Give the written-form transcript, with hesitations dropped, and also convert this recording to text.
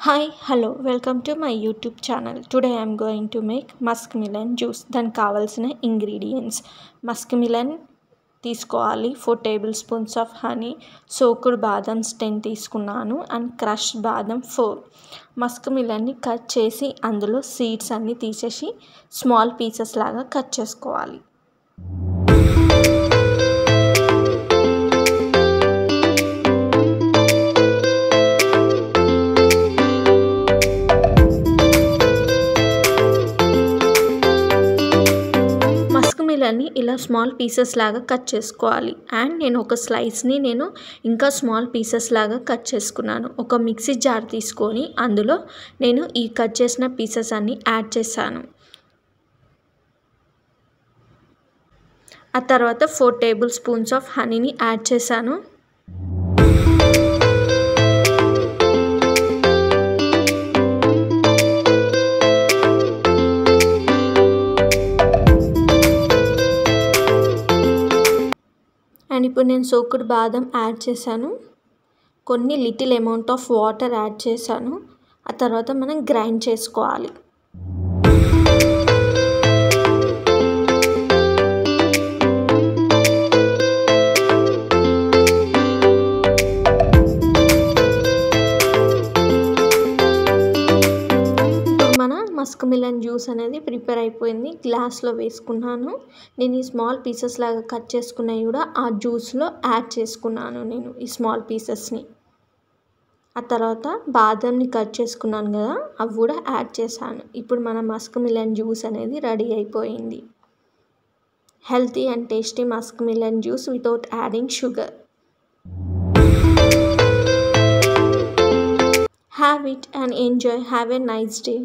Hi, hello, welcome to my YouTube channel. Today I am going to make muskmelon juice. దానికి కావాల్సిన ingredients muskmelon తీసుకోవాలి, 4 tablespoons of honey, soaked badams 10 తీసుకున్నాను and crushed బాదం 4. muskmelonni cut చేసి అందులో seeds అన్ని తీసేసి స్మాల్ పీసెస్ లాగా కట్ చేసుకోవాలి. ముస్కమిలన్ని ఇలా స్మాల్ పీసెస్ లాగా కట్ చేసుకోవాలి. అండ్ నేను ఒక స్లైస్ని ఇంకా స్మాల్ పీసెస్ లాగా కట్ చేసుకున్నాను. ఒక మిక్సీ జార్ తీసుకొని అందులో నేను ఈ కట్ చేసిన పీసెస్ అన్ని యాడ్ చేశాను. ఆ తర్వాత 4 tablespoons ఆఫ్ హనీని యాడ్ చేశాను. అండ్ ఇప్పుడు నేను సోక్డ్ బాదం యాడ్ చేశాను. కొన్ని little amount of water add చేశాను. ఆ తర్వాత మనం గ్రైండ్ చేసుకోవాలి. మస్కమిలన్ జ్యూస్ అనేది ప్రిపేర్ అయిపోయింది. గ్లాస్లో వేసుకున్నాను. నేను ఈ స్మాల్ పీసెస్ లాగా కట్ చేసుకున్నవి కూడా ఆ జ్యూస్లో యాడ్ చేసుకున్నాను నేను ఈ స్మాల్ పీసెస్ని. ఆ తర్వాత బాదంని కట్ చేసుకున్నాను కదా, అవి కూడా యాడ్ చేశాను. ఇప్పుడు మన మస్కమిలన్ జ్యూస్ అనేది రెడీ అయిపోయింది. Healthy and tasty muskmelon juice without adding sugar. Have it and enjoy. Have a nice day.